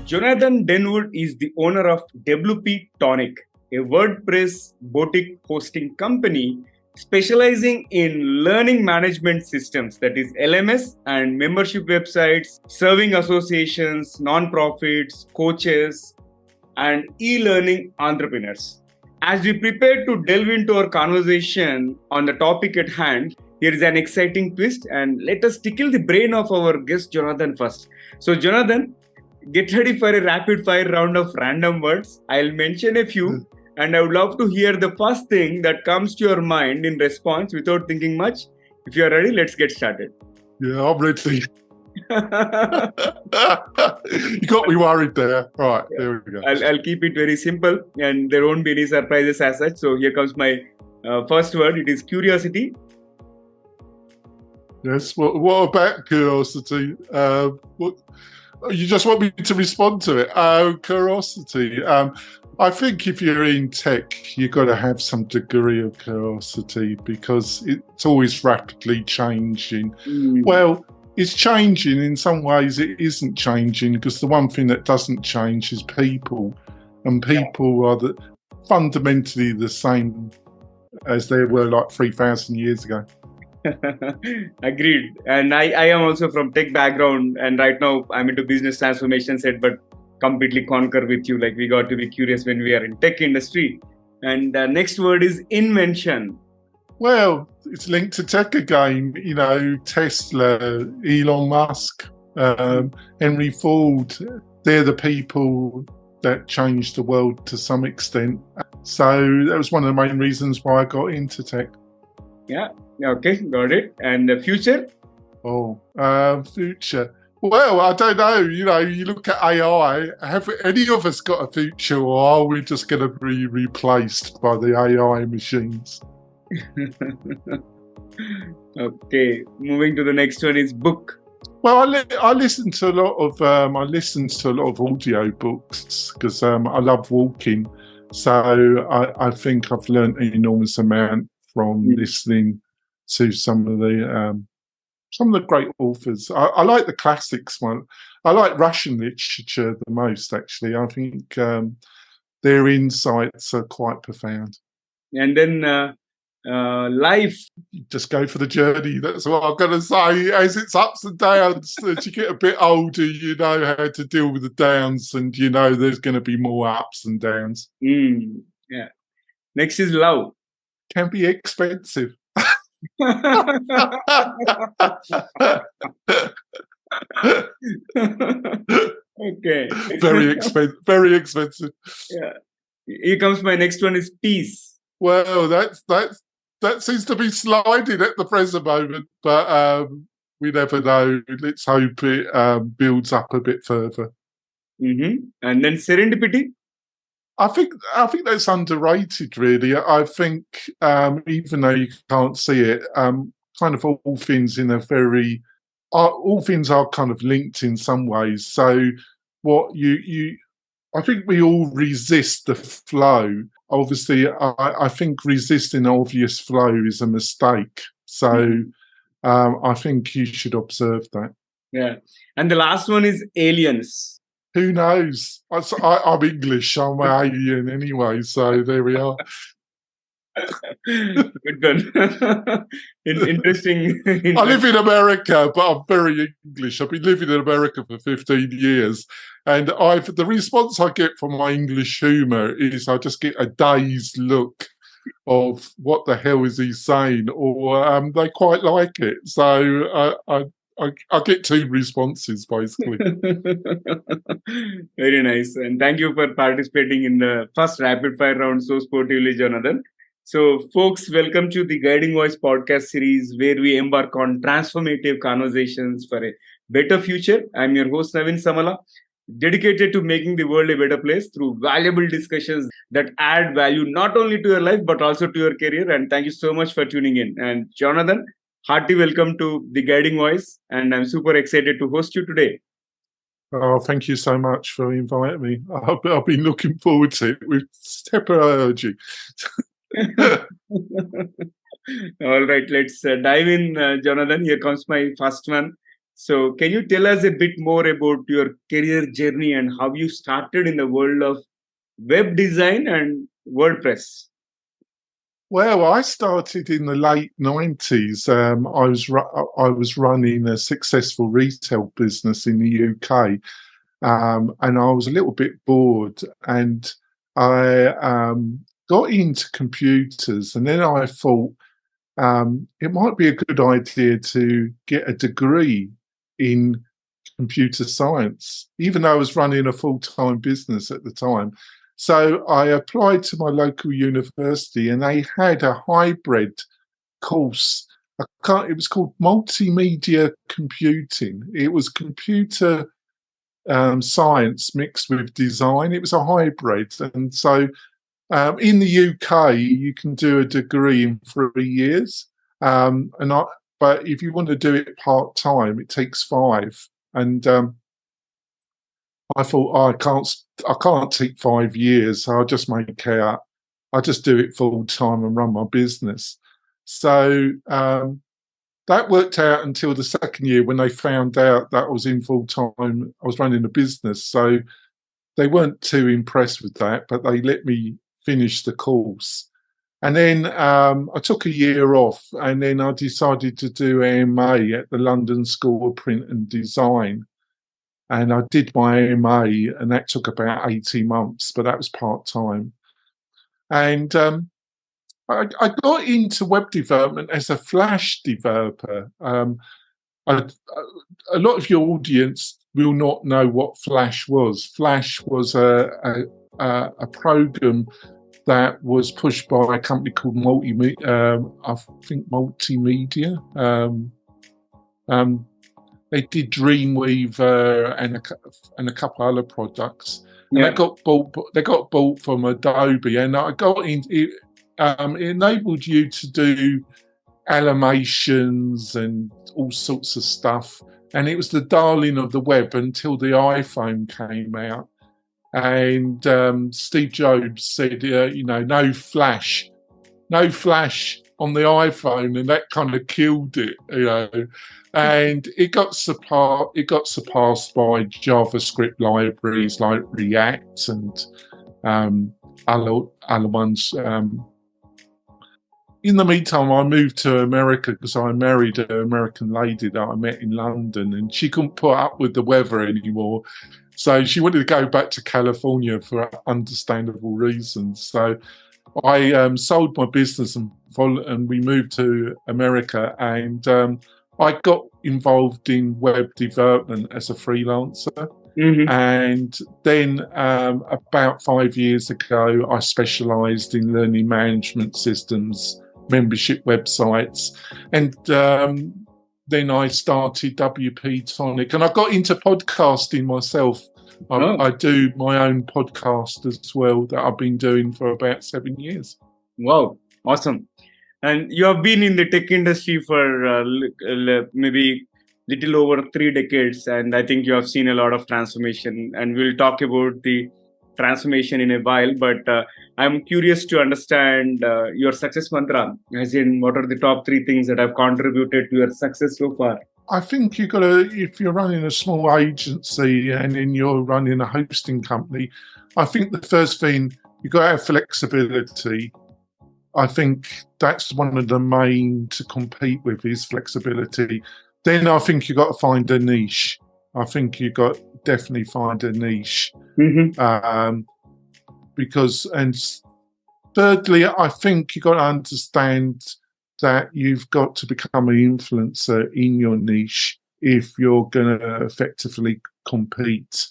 Jonathan Denwood is the owner of WP Tonic, a WordPress boutique hosting company specializing in learning management systems, that is LMS, and membership websites, serving associations, non-profits, coaches, and e-learning entrepreneurs. As we prepare to delve into our conversation on the topic at hand, here is an exciting twist, and let us tickle the brain of our guest Jonathan first. So, Jonathan, get ready for a rapid fire round of random words. I'll mention a few, and I would love to hear the first thing that comes to your mind in response without thinking much. If you're ready, let's get started. Yeah, I'm ready. You got me worried there. Right, there we go. I'll keep it very simple, and there won't be any surprises as such. So here comes my first word. It is curiosity. Yes, what about curiosity? You just want me to respond to it? Oh, curiosity. I think if you're in tech, you've got to have some degree of curiosity because it's always rapidly changing. Well, it's changing in some ways. It isn't changing because the one thing that doesn't change is people, and people are fundamentally the same as they were like 3,000 years ago. Agreed. And I am also from tech background, and right now I'm into business transformation set, but completely concur with you. Like, we got to be curious when we are in tech industry. And the next word is invention. Well, it's linked to tech again. You know, Tesla, Elon Musk, Henry Ford. They're the people that changed the world to some extent. So that was one of the main reasons why I got into tech. Yeah. Okay, got it. And the future? Future. Well, I don't know. You know, you look at AI. Have any of us got a future, or are we just going to be replaced by the AI machines? Okay, moving to the next one is book. Well, I listen to a lot of audio books because I love walking. So I think I've learned an enormous amount from listening to some of the great authors. I like the classics one. I like Russian literature the most, actually. I think their insights are quite profound. And then life. Just go for the journey. That's what I'm going to say. As it's ups and downs, as you get a bit older, you know how to deal with the downs, and you know there's going to be more ups and downs. Yeah. Next is love. Can be expensive. Okay. Very expensive. Yeah. Here comes my next one is peace. Well, that seems to be sliding at the present moment, but we never know. Let's hope it builds up a bit further. And then serendipity. I think that's underrated, really. I think even though you can't see it, kind of all things all things are kind of linked in some ways. So what I think we all resist the flow. Obviously, I think resisting obvious flow is a mistake. So I think you should observe that. Yeah. And the last one is aliens. Who knows? I'm English. I'm an alien anyway, so there we are. Good one. Interesting. I live in America, but I'm very English. I've been living in America for 15 years, and the response I get from my English humour is I just get a dazed look of what the hell is he saying, or they quite like it. So I get two responses, basically. Very nice. And thank you for participating in the first rapid fire round so sportively, Jonathan. So, folks, welcome to the Guiding Voice podcast series, where we embark on transformative conversations for a better future. I'm your host, Navin Samala, dedicated to making the world a better place through valuable discussions that add value not only to your life, but also to your career. And thank you so much for tuning in. And Jonathan, hearty welcome to the Guiding Voice, and I'm super excited to host you today. Oh, thank you so much for inviting me. I've been looking forward to it with temporary energy. All right, let's dive in, Jonathan. Here comes my first one. So, can you tell us a bit more about your career journey and how you started in the world of web design and WordPress? Well, I started in the late 90s. I was running a successful retail business in the UK, and I was a little bit bored, and I got into computers, and then I thought it might be a good idea to get a degree in computer science, even though I was running a full-time business at the time. So I applied to my local university, and they had a hybrid course. It was called multimedia computing. It was computer science mixed with design. It was a hybrid, and so in the UK you can do a degree in 3 years, but if you want to do it part time, it takes 5. And I thought, I can't take 5 years, so I'll just make out. I'll just do it full time and run my business. So that worked out until the second year when they found out that I was in full time. I was running a business, so they weren't too impressed with that, but they let me finish the course. And then I took a year off, and then I decided to do MA at the London School of Print and Design. And I did my MA, and that took about 18 months, but that was part-time. And I got into web development as a Flash developer. A lot of your audience will not know what Flash was. Flash was a program that was pushed by a company called Multimedia. They did Dreamweaver and a couple other products. And they got bought from Adobe, and I got in. It enabled you to do animations and all sorts of stuff. And it was the darling of the web until the iPhone came out. And Steve Jobs said, no flash on the iPhone, and that kind of killed it, And it got surpassed by JavaScript libraries like React and other ones. In the meantime, I moved to America because I married an American lady that I met in London, and she couldn't put up with the weather anymore. So she wanted to go back to California for understandable reasons. So I sold my business and we moved to America, and I got involved in web development as a freelancer. Mm-hmm. And then about 5 years ago, I specialised in learning management systems, membership websites, and then I started WP Tonic, and I got into podcasting myself. I do my own podcast as well that I've been doing for about 7 years. Wow, awesome. And you have been in the tech industry for maybe little over 3 decades, and I think you have seen a lot of transformation, and we'll talk about the transformation in a while, but I'm curious to understand your success mantra, as in what are the top 3 things that have contributed to your success so far? I think you've got to, if you're running a small agency and then you're running a hosting company, I think the first thing, you've got to have flexibility. I think that's one of the main to compete with is flexibility. Then I think you've got to find a niche. I think you've got to definitely find a niche. Mm-hmm. And thirdly, I think you've got to understand that you've got to become an influencer in your niche if you're going to effectively compete.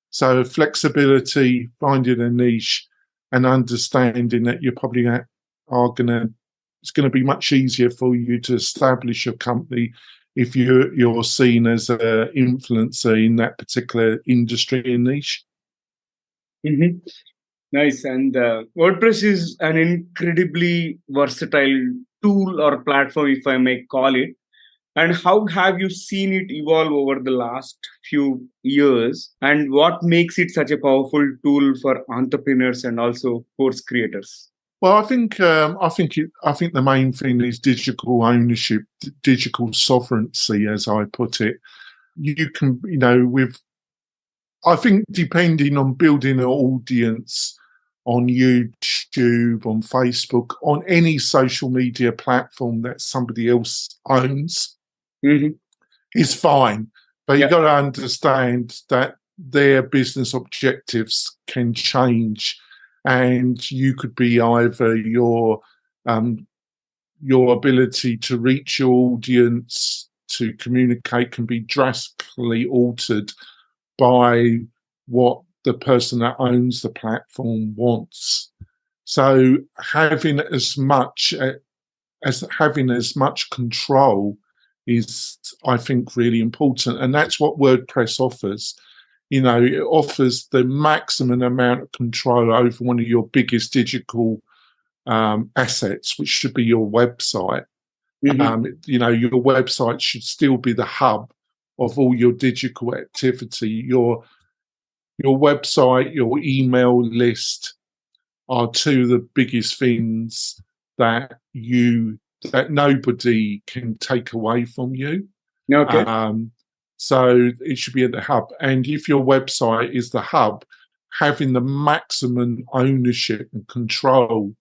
So flexibility, finding a niche, and understanding that you're probably it's going to be much easier for you to establish your company if you're seen as an influencer in that particular industry and niche. Mm-hmm. Nice. And WordPress is an incredibly versatile tool or platform, if I may call it. And how have you seen it evolve over the last few years? And what makes it such a powerful tool for entrepreneurs and also course creators? Well, I think the main thing is digital ownership, digital sovereignty, as I put it. you can, I think depending on building an audience on YouTube, on Facebook, on any social media platform that somebody else owns is fine. But you've got to understand that their business objectives can change, and you could be either your ability to reach your audience, to communicate, can be drastically altered by what the person that owns the platform wants. So having as much control is, I think, really important, and that's what WordPress offers. It offers the maximum amount of control over one of your biggest digital assets, which should be your website. Your website should still be the hub of all your digital activity. Your website, your email list are two of the biggest things that nobody can take away from you. Okay. So it should be at the hub. And if your website is the hub, having the maximum ownership and control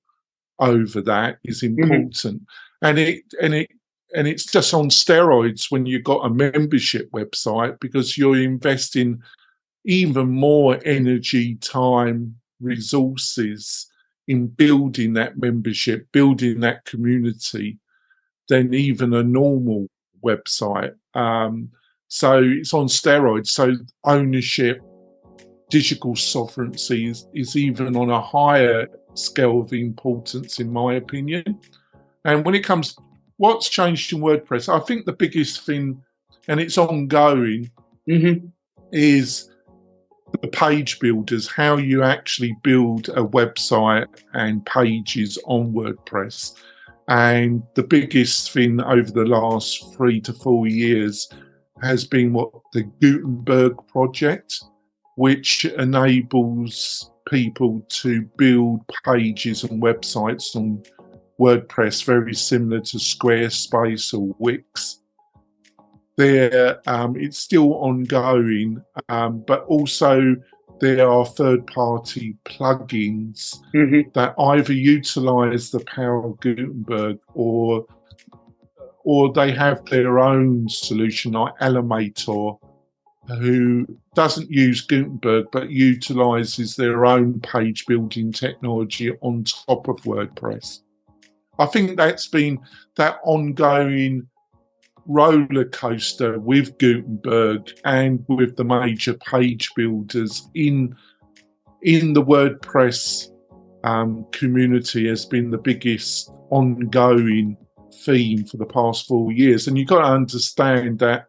over that is important. And it's just on steroids when you've got a membership website, because you're investing even more energy, time, resources in building that membership, building that community, than even a normal website. So it's on steroids. So ownership, digital sovereignty is even on a higher scale of importance, in my opinion. And when it comes, what's changed in WordPress, I think the biggest thing, and it's ongoing, is the page builders, how you actually build a website and pages on WordPress. And the biggest thing over the last 3 to 4 years has been what the Gutenberg project, which enables people to build pages and websites on WordPress very similar to Squarespace or Wix. It's still ongoing, but also there are third-party plugins that either utilize the power of Gutenberg or they have their own solution, like Elementor, who doesn't use Gutenberg but utilizes their own page building technology on top of WordPress. I think that's been that ongoing roller coaster with Gutenberg and with the major page builders in the WordPress community has been the biggest ongoing theme for the past 4 years. And you've got to understand that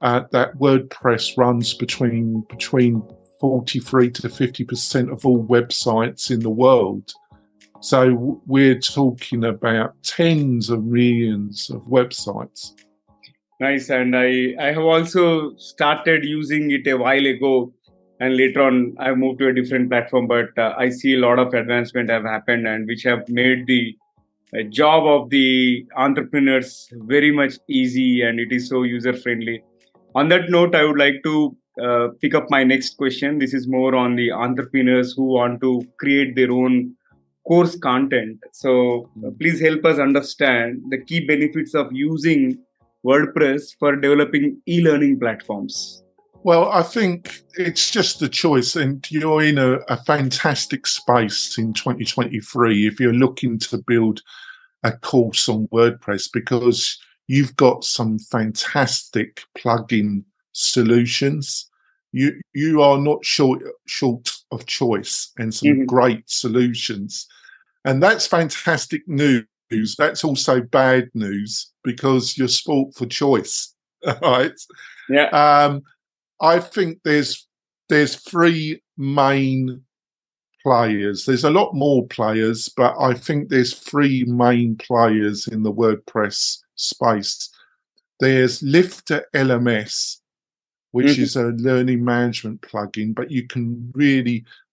that WordPress runs between 43 to 50% of all websites in the world. So we're talking about tens of millions of websites. Nice. And I have also started using it a while ago, and later on I moved to a different platform, but I see a lot of advancement have happened, and which have made the job of the entrepreneurs very much easy, and it is so user friendly. On that note, I would like to pick up my next question. This is more on the entrepreneurs who want to create their own course content. So please help us understand the key benefits of using WordPress for developing e-learning platforms. Well, I think it's just the choice, and you're in a fantastic space in 2023 if you're looking to build a course on WordPress, because you've got some fantastic plugin solutions. You are not short of choice and some great solutions. And that's fantastic news. That's also bad news, because you're sport for choice, right? Yeah. I think there's 3 main players. There's a lot more players, but I think there's 3 main players in the WordPress space. There's Lifter LMS, which is a learning management plugin, but you can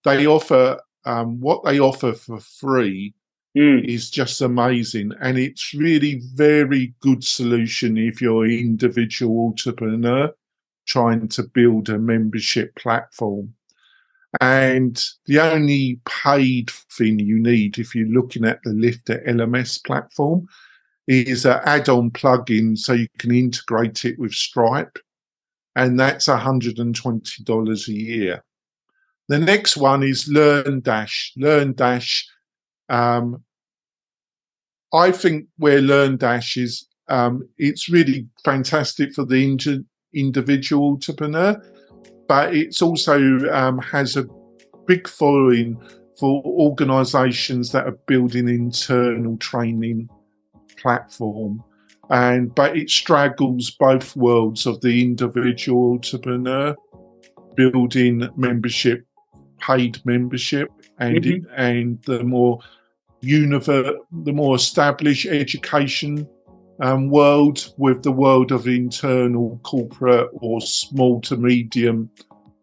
they offer what they offer for free is just amazing, and it's really very good solution if you're an individual entrepreneur. trying to build a membership platform. And the only paid thing you need if you're looking at the Lifter LMS platform is an add-on plugin so you can integrate it with Stripe. And that's $120 a year. The next one is LearnDash. LearnDash, I think where LearnDash is, it's really fantastic for the individual entrepreneur, but it's also has a big following for organisations that are building internal training platform. But it straddles both worlds of the individual entrepreneur building membership, paid membership, and and the more established education world with the world of internal corporate or small to medium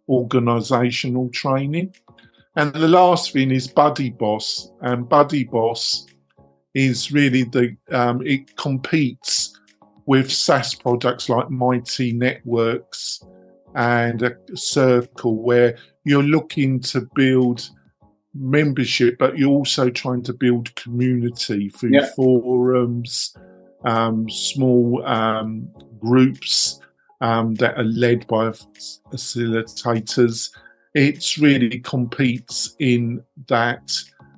organisational training. And the last thing is BuddyBoss, and BuddyBoss is really it competes with SaaS products like Mighty Networks and Circle, where you're looking to build membership, but you're also trying to build community through forums, small groups that are led by facilitators. It really competes in that,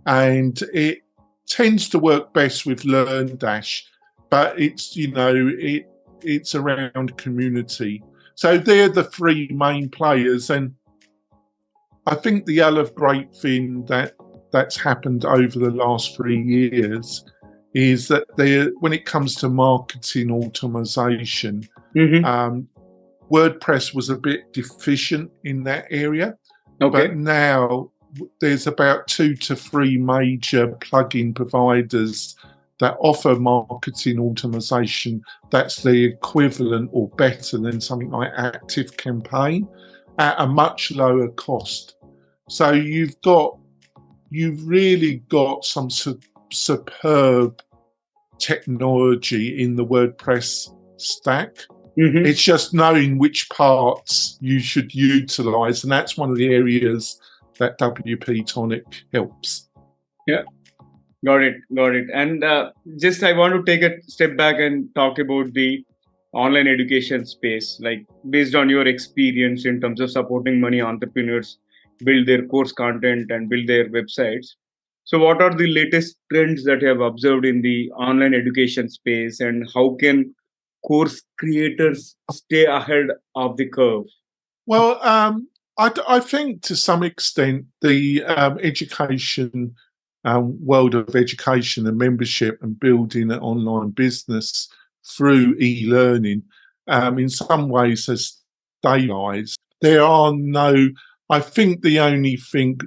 and it tends to work best with LearnDash, but it's it's around community. So they're the three main players, and I think the other great thing that's happened over the last 3 years is that when it comes to marketing automation, WordPress was a bit deficient in that area. Okay. But now there's about 2 to 3 major plugin providers that offer marketing automation that's the equivalent or better than something like ActiveCampaign at a much lower cost. So you've really got some superb technology in the WordPress stack. It's just knowing which parts you should utilize, and that's one of the areas that WP Tonic helps. Yeah, got it. And just I want to take a step back and talk about the online education space, like based on your experience in terms of supporting money entrepreneurs build their course content and build their websites. So what are the latest trends that you have observed in the online education space, and how can course creators stay ahead of the curve? Well, I think to some extent the education world of education and membership and building an online business through e-learning in some ways has stabilized. I think the only thing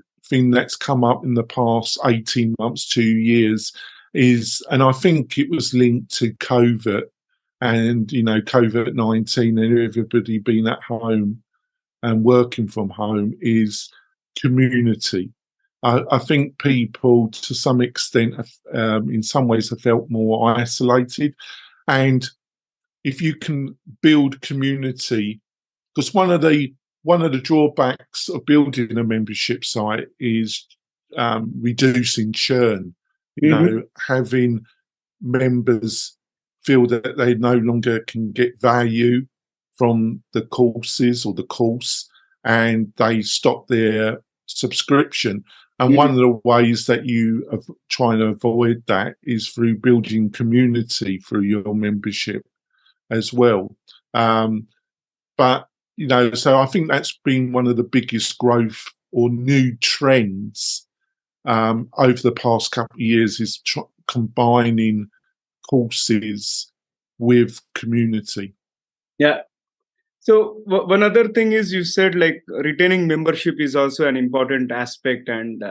that's come up in the past 18 months, 2 years is, and I think it was linked to COVID and, COVID-19 and everybody being at home and working from home, is community. I think people, to some extent, in some ways, have felt more isolated. And if you can build community, because one of the drawbacks of building a membership site is reducing churn. Having members feel that they no longer can get value from the courses or the course, and they stop their subscription. And one of the ways that you are trying to avoid that is through building community through your membership as well. But so I think that's been one of the biggest growth or new trends over the past couple of years, is combining courses with community. Yeah. So one other thing is, you said like retaining membership is also an important aspect, and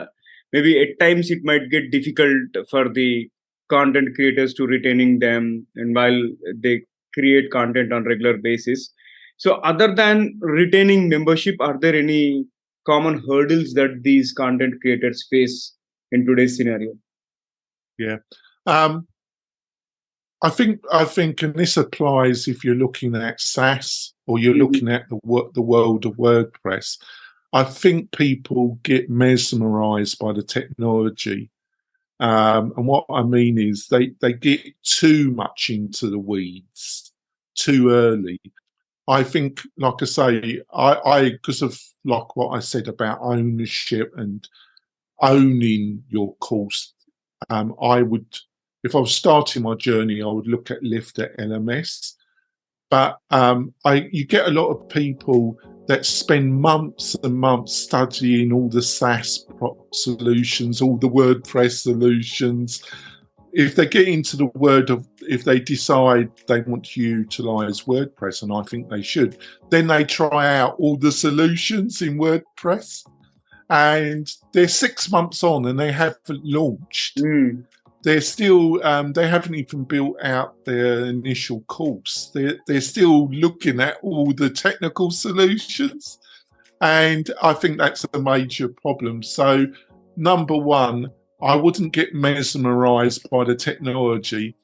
maybe at times it might get difficult for the content creators to retaining them, and while they create content on regular basis. So other than retaining membership, are there any common hurdles that these content creators face in today's scenario? Yeah. I think, and this applies if you're looking at SaaS or you're looking at the world of WordPress. I think people get mesmerised by the technology, and what I mean is they get too much into the weeds too early. I think, like I say, I because of like what I said about ownership and owning your course, I would, if I was starting my journey, I would look at Lifter LMS. But you get a lot of people that spend months and months studying all the SaaS solutions, all the WordPress solutions. If they get into the if they decide they want to utilize WordPress, and I think they should, then they try out all the solutions in WordPress, and they're 6 months on and they haven't launched. They're still, they haven't even built out their initial course. They're still looking at all the technical solutions. And I think that's a major problem. So, number one, I wouldn't get mesmerized by the technology.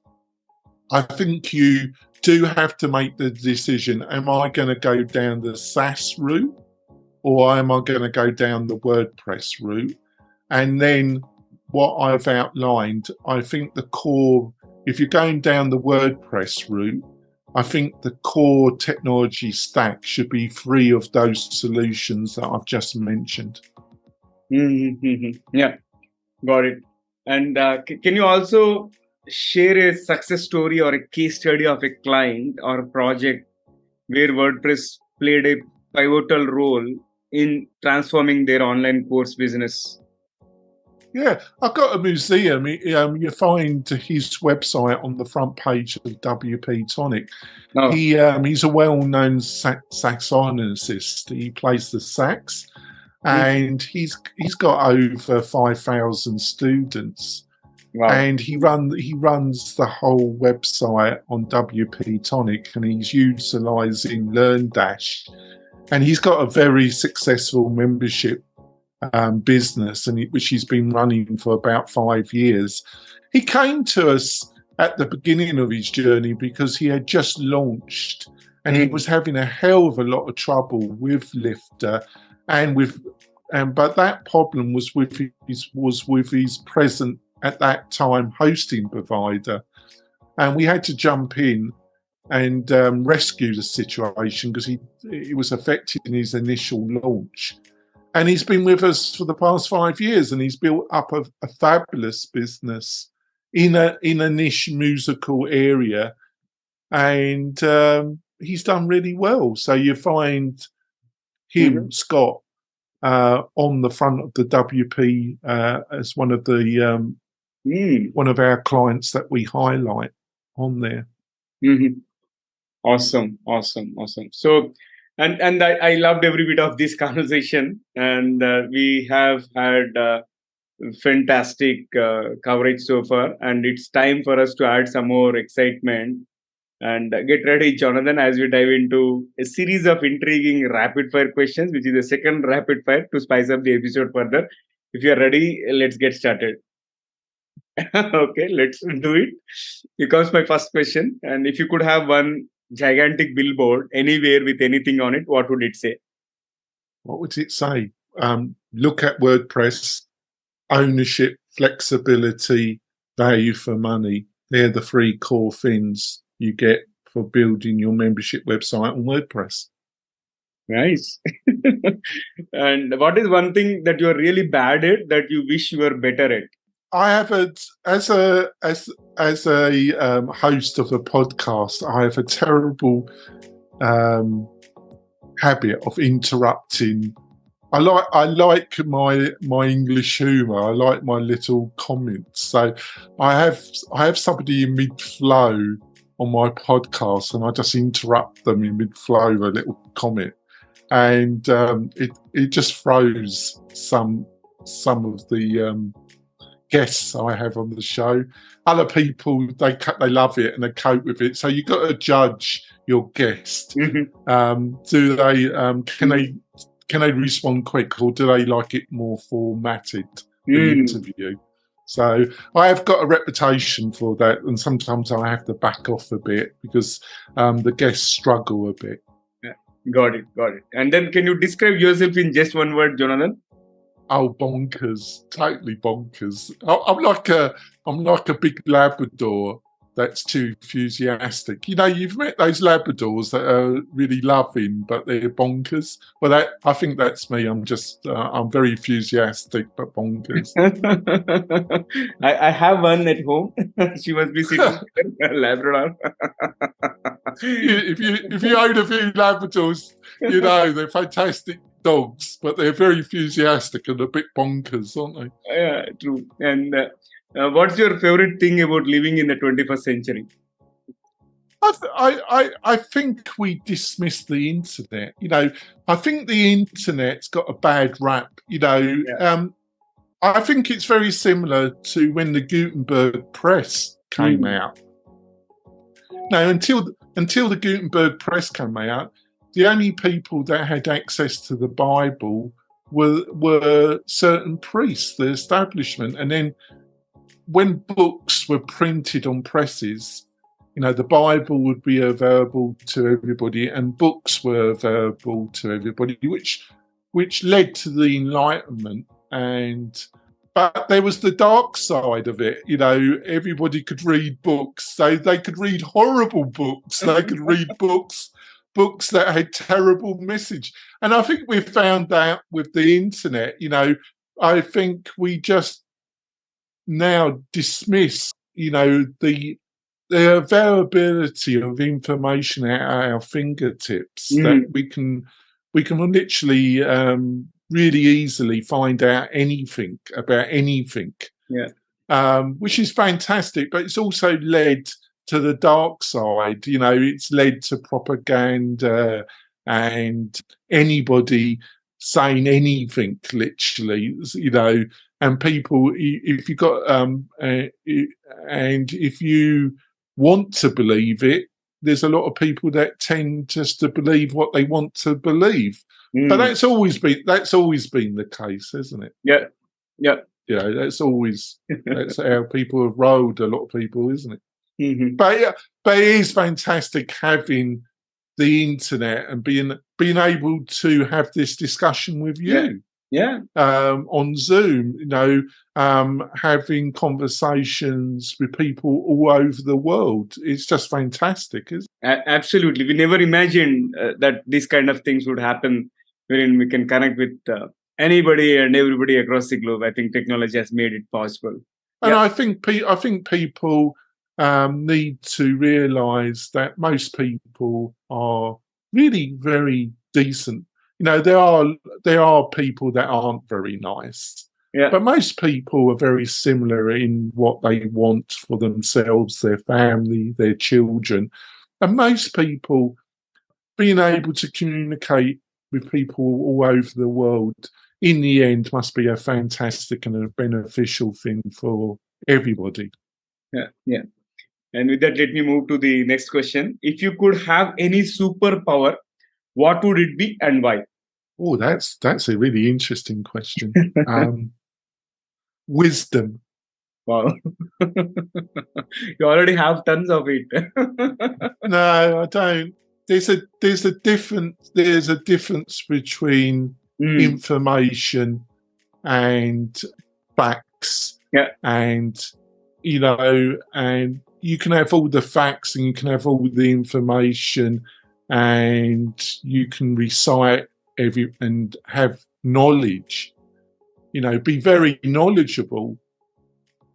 I think you do have to make the decision, am I going to go down the SaaS route or am I going to go down the WordPress route? And then what I've outlined, I think the core, if you're going down the WordPress route, I think the core technology stack should be free of those solutions that I've just mentioned. Yeah, got it. And can you also share a success story or a case study of a client or a project where WordPress played a pivotal role in transforming their online course business? Yeah, I've got a museum. You find his website on the front page of WP Tonic. Oh. He's a well-known saxophonist. He plays the sax, and he's got over 5,000 students. Wow. And he runs the whole website on WP Tonic, and he's utilising LearnDash, and he's got a very successful membership business, and which he's been running for about 5 years. He came to us at the beginning of his journey because he had just launched, and he was having a hell of a lot of trouble with Lifter, but that problem was with his present at that time hosting provider, and we had to jump in and rescue the situation because it was affecting his initial launch. And he's been with us for the past 5 years, and he's built up a fabulous business in a niche musical area, and he's done really well. So you find him, Scott, on the front of the WP as one of the one of our clients that we highlight on there. Awesome. So. And I loved every bit of this conversation, and we have had fantastic coverage so far, and it's time for us to add some more excitement. And get ready, Jonathan, as we dive into a series of intriguing rapid fire questions, which is the second rapid fire to spice up the episode further. If you are ready, let's get started. Okay, let's do it. Here comes my first question, and if you could have one gigantic billboard anywhere with anything on it, what would it say? What would it say? Look at WordPress, ownership, flexibility, value for money. They're the 3 core things you get for building your membership website on WordPress. Nice. And what is one thing that you're really bad at that you wish you were better at? I have as a host of a podcast, I have a terrible habit of interrupting. I like my English humour. I like my little comments. So I have somebody in mid-flow on my podcast, and I just interrupt them in mid-flow with a little comment, and it just throws some of the guests I have on the show. Other people, they love it and they cope with it. So you've got to judge your guest. Do they can they respond quick, or do they like it more formatted, the interview? So I have got a reputation for that, and sometimes I have to back off a bit because the guests struggle a bit. Yeah. Got it. And then can you describe yourself in just one word, Jonathan? Oh, bonkers! Totally bonkers. I'm like a big Labrador that's too enthusiastic. You know, you've met those Labradors that are really loving, but they're bonkers. Well, I think that's me. I'm very enthusiastic, but bonkers. I have one at home. She must be sitting there, Labrador. If you own a few Labradors, you know they're fantastic dogs, but they're very enthusiastic and a bit bonkers, aren't they? Yeah, true. And what's your favorite thing about living in the 21st century? I think we dismiss the internet. You know, I think the internet's got a bad rap. You know, I think it's very similar to when the Gutenberg press came out. Now, until the Gutenberg press came out, the only people that had access to the Bible were certain priests, the establishment. And then when books were printed on presses, you know, the Bible would be available to everybody and books were available to everybody, which led to the Enlightenment. But there was the dark side of it. You know, everybody could read books. So they could read horrible books. They could read books that had terrible message. And I think we've found out with the internet, you know, I think we just now dismiss, you know, the availability of information at our fingertips that we can literally really easily find out anything about anything. Which is fantastic, but it's also led to the dark side. You know, it's led to propaganda and anybody saying anything, literally, you know, and people, if you got, and if you want to believe it, there's a lot of people that tend just to believe what they want to believe. But that's always been the case, isn't it? Yeah. You know, that's how people have rolled. A lot of people, isn't it? But it is fantastic having the internet and being able to have this discussion with you. On Zoom, you know, having conversations with people all over the world. It's just fantastic, isn't it? Absolutely. We never imagined that these kind of things would happen, wherein we can connect with anybody and everybody across the globe. I think technology has made it possible. And I think people need to realise that most people are really very decent. You know, there are people that aren't very nice, but most people are very similar in what they want for themselves, their family, their children. And most people being able to communicate with people all over the world in the end must be a fantastic and a beneficial thing for everybody. Yeah. And with that, let me move to the next question. If you could have any superpower, what would it be and why? Oh, that's a really interesting question. Wisdom. Wow. You already have tons of it. No, I don't. There's a difference between information and facts. And you know, and you can have all the facts and you can have all the information and you can recite and have knowledge, you know, be very knowledgeable,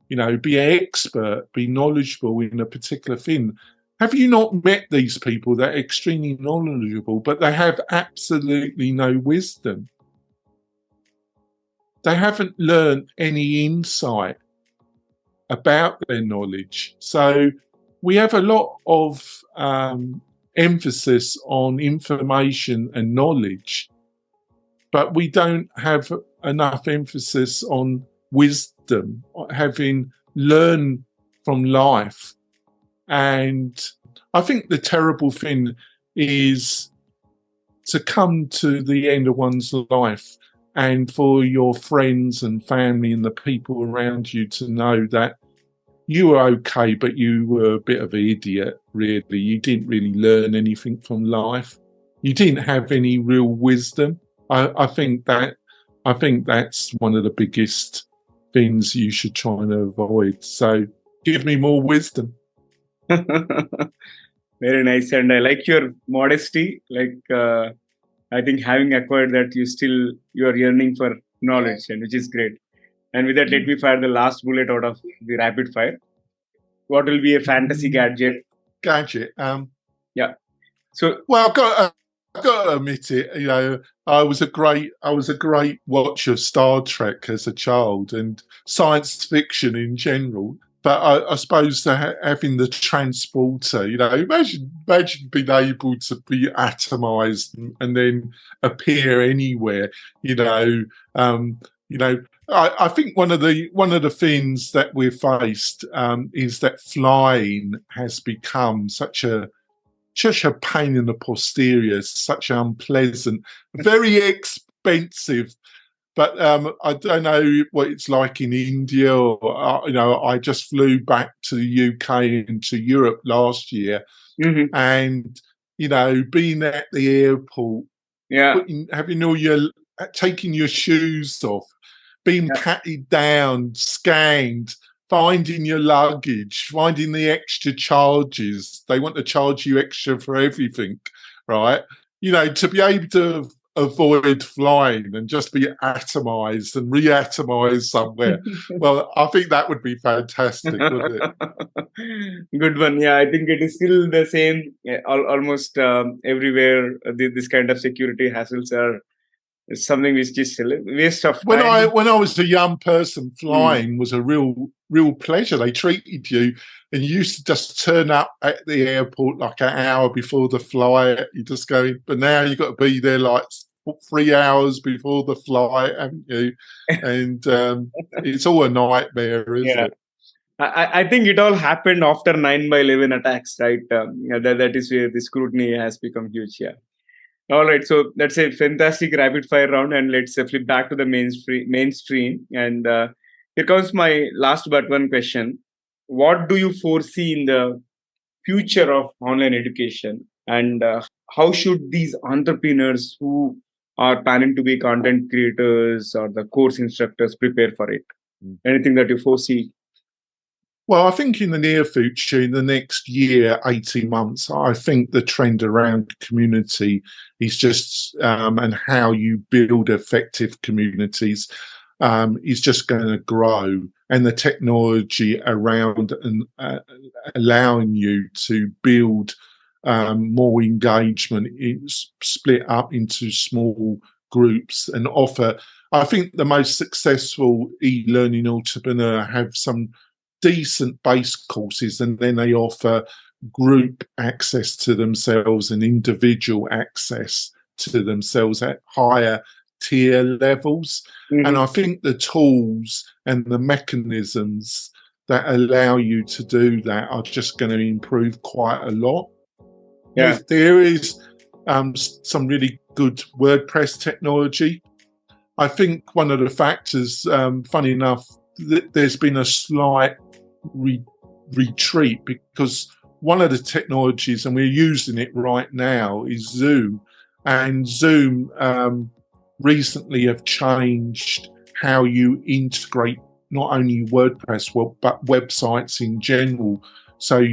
you know, be an expert, be knowledgeable in a particular thing. Have you not met these people that are extremely knowledgeable, but they have absolutely no wisdom? They haven't learned any insight about their knowledge. So we have a lot of emphasis on information and knowledge, but we don't have enough emphasis on wisdom, having learned from life. And I think the terrible thing is to come to the end of one's life and for your friends and family and the people around you to know that you were okay, but you were a bit of an idiot, really. You didn't really learn anything from life. You didn't have any real wisdom. I think that's one of the biggest things you should try and avoid. So give me more wisdom. Very nice. And I like your modesty. I think having acquired that, you are yearning for knowledge, and which is great. And with that, let me fire the last bullet out of the rapid fire. What will be a fantasy gadget? Yeah. So, well, I've got to admit it. You know, I was a great watcher of Star Trek as a child and science fiction in general. But I suppose having the transporter, you know, imagine being able to be atomized and then appear anywhere. I think one of the things that we're faced is that flying has become such a pain in the posterior, such unpleasant, very expensive. But I don't know what it's like in India. Or, I just flew back to the UK and to Europe last year, and being at the airport, taking your shoes off, being patted down, scanned, finding your luggage, finding the extra charges. They want to charge you extra for everything, right? To be able to avoid flying and just be atomized and reatomized somewhere. Well, I think that would be fantastic, wouldn't it? Good one. Yeah, I think it is still the same almost everywhere. This kind of security hassles are something which is still a waste of time. When I was a young person, flying was a real pleasure. They treated you, and you used to just turn up at the airport like an hour before the flight. You just go in, but now you've got to be there like 3 hours before the flight, haven't you? And it's all a nightmare, isn't it? I think it all happened after 9/11 attacks, right? That is where the scrutiny has become huge. Yeah. All right, so that's a fantastic rapid fire round, and let's flip back to the mainstream. And here comes my last but one question: what do you foresee in the future of online education, and how should these entrepreneurs who are planning to be content creators or the course instructors prepare for it? Anything that you foresee? Well, I think in the near future, in the next year, 18 months, I think the trend around community is just, and how you build effective communities is just going to grow. And the technology around and allowing you to build more engagement, split up into small groups and offer. I think the most successful e-learning entrepreneur have some decent base courses, and then they offer group access to themselves and individual access to themselves at higher tier levels. And I think the tools and the mechanisms that allow you to do that are just going to improve quite a lot. Yeah, there is some really good WordPress technology. I think one of the factors, funny enough, there's been a slight retreat, because one of the technologies, and we're using it right now, is Zoom. And Zoom recently have changed how you integrate not only WordPress, but websites in general. So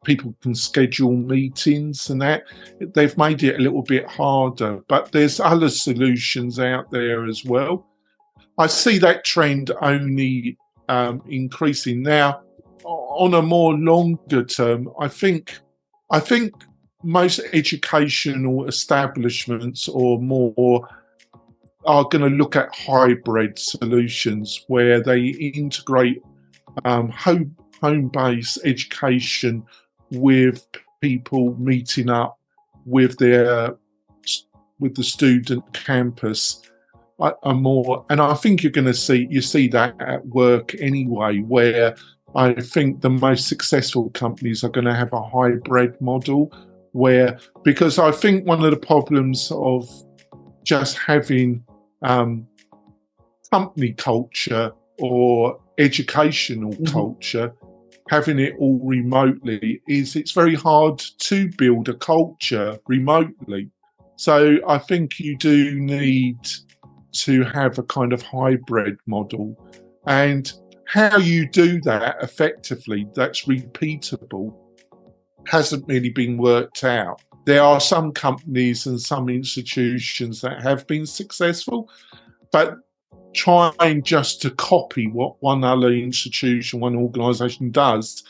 people can schedule meetings and that. They've made it a little bit harder, but there's other solutions out there as well. I see that trend only increasing. Now, on a more longer term, I think most educational establishments or more are going to look at hybrid solutions where they integrate home-based education with people meeting up with the student campus. And I think you're going to see that at work anyway, where I think the most successful companies are going to have a hybrid model, because I think one of the problems of just having company culture or educational culture, having it all remotely, it's very hard to build a culture remotely. So I think you do need to have a kind of hybrid model. And how you do that effectively, that's repeatable, hasn't really been worked out. There are some companies and some institutions that have been successful, but trying just to copy what one other institution, one organisation does,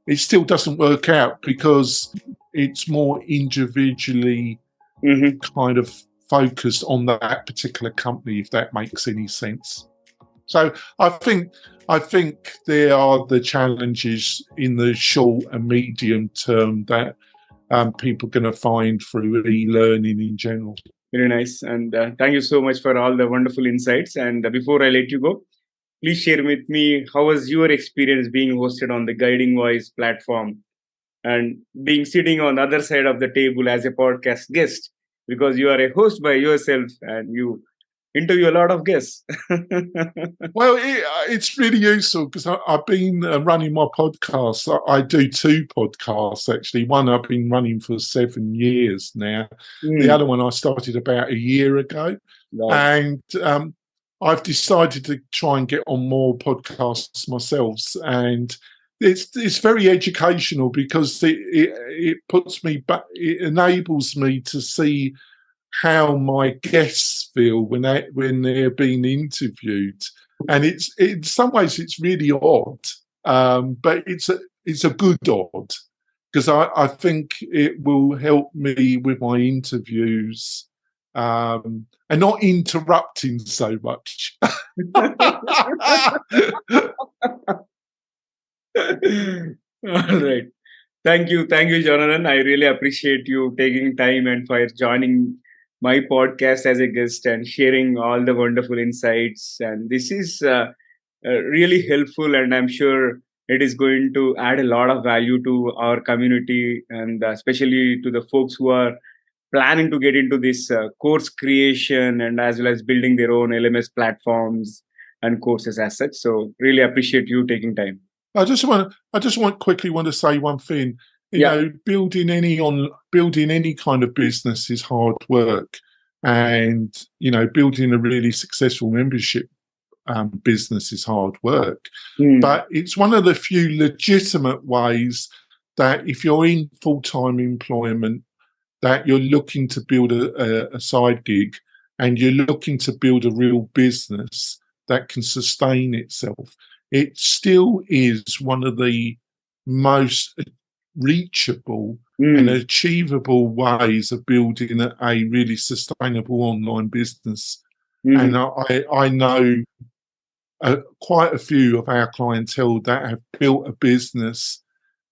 it still doesn't work out because it's more individually kind of focused on that particular company, if that makes any sense. So I think there are the challenges in the short and medium term that people are going to find through e-learning in general. Very nice. And thank you so much for all the wonderful insights. And before I let you go, please share with me, how was your experience being hosted on the Guiding Voice platform and being sitting on the other side of the table as a podcast guest, because you are a host by yourself and you interview a lot of guests. Well, it's really useful because I've been running my podcast. I do 2 podcasts, actually. One I've been running for 7 years now. The other one I started about a year ago. And I've decided to try and get on more podcasts myself. And it's very educational because it puts me back, it enables me to see how my guests feel when they're being interviewed, and it's in some ways it's really odd, but it's a good odd, because I think it will help me with my interviews and not interrupting so much. All right. Thank you, Jonathan. I really appreciate you taking time and for joining my podcast as a guest and sharing all the wonderful insights. And this is really helpful, and I'm sure it is going to add a lot of value to our community, and especially to the folks who are planning to get into this course creation and as well as building their own LMS platforms and courses as such. So really appreciate you taking time. I just quickly want to say one thing. You know, building any kind of business is hard work, and building a really successful membership business is hard work. But it's one of the few legitimate ways that if you're in full-time employment, that you're looking to build a side gig, and you're looking to build a real business that can sustain itself. It still is one of the most reachable and achievable ways of building a really sustainable online business. And I know quite a few of our clientele that have built a business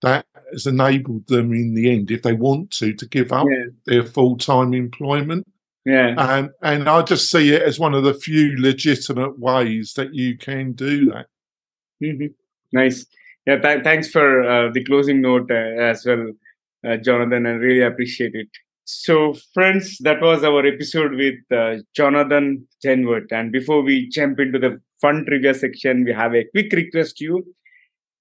that has enabled them in the end, if they want to give up their full-time employment. And I just see it as one of the few legitimate ways that you can do that. Nice. Yeah, thanks for the closing note as well, Jonathan. I really appreciate it. So, friends, that was our episode with Jonathan Jenvert. And before we jump into the fun trivia section, we have a quick request to you.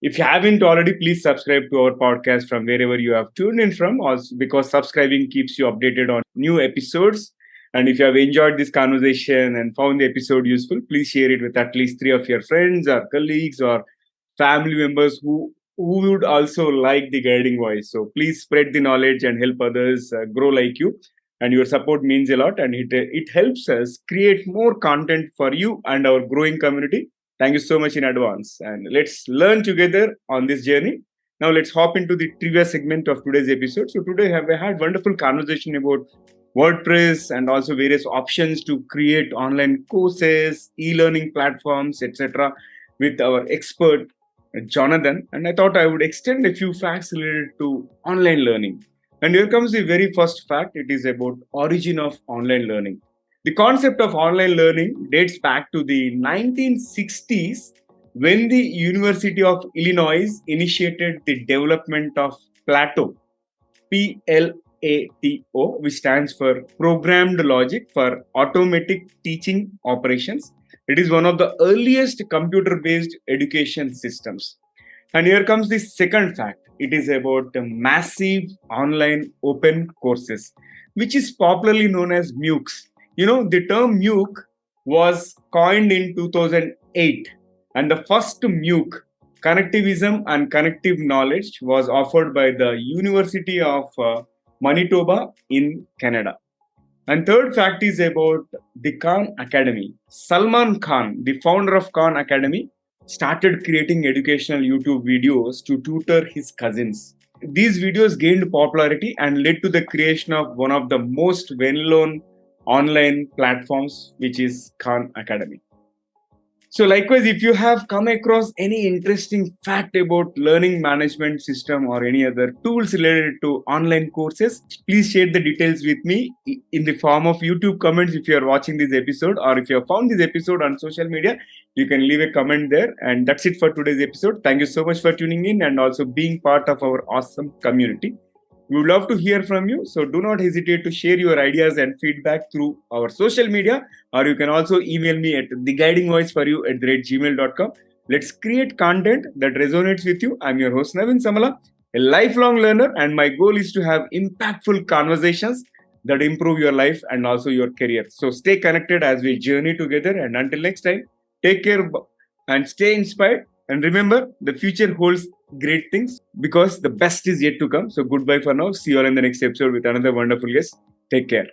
If you haven't already, please subscribe to our podcast from wherever you have tuned in from, also because subscribing keeps you updated on new episodes. And if you have enjoyed this conversation and found the episode useful, please share it with at least 3 of your friends or colleagues or family members who would also like the Guiding Voice. So please spread the knowledge and help others grow like you. And your support means a lot, and it helps us create more content for you and our growing community. Thank you so much in advance. And let's learn together on this journey. Now let's hop into the trivia segment of today's episode. So today we had wonderful conversation about WordPress and also various options to create online courses, e-learning platforms, etc. with our expert Jonathan. And I thought I would extend a few facts related to online learning. And here comes the very first fact. It is about origin of online learning. The concept of online learning dates back to the 1960s, when the University of Illinois initiated the development of Plato, PLATO, which stands for Programmed Logic for Automatic Teaching Operations. It is one of the earliest computer-based education systems. And here comes the second fact. It is about the massive online open courses, which is popularly known as MOOCs. The term MOOC was coined in 2008, and the first MOOC, Connectivism and Connective Knowledge, was offered by the University of Manitoba in Canada. And third fact is about the Khan Academy. Salman Khan, the founder of Khan Academy, started creating educational YouTube videos to tutor his cousins. These videos gained popularity and led to the creation of one of the most well-known online platforms, which is Khan Academy. So likewise, if you have come across any interesting fact about learning management system or any other tools related to online courses, please share the details with me in the form of YouTube comments if you are watching this episode, or if you have found this episode on social media, you can leave a comment there. And that's it for today's episode. Thank you so much for tuning in and also being part of our awesome community. We would love to hear from you, so do not hesitate to share your ideas and feedback through our social media, or you can also email me at theguidingvoiceforyou@gmail.com. Let's create content that resonates with you. I'm your host Navin Samala, a lifelong learner, and my goal is to have impactful conversations that improve your life and also your career. So stay connected as we journey together, and until next time, take care and stay inspired. And remember, the future holds great things because the best is yet to come. So goodbye for now. See you all in the next episode with another wonderful guest. Take care.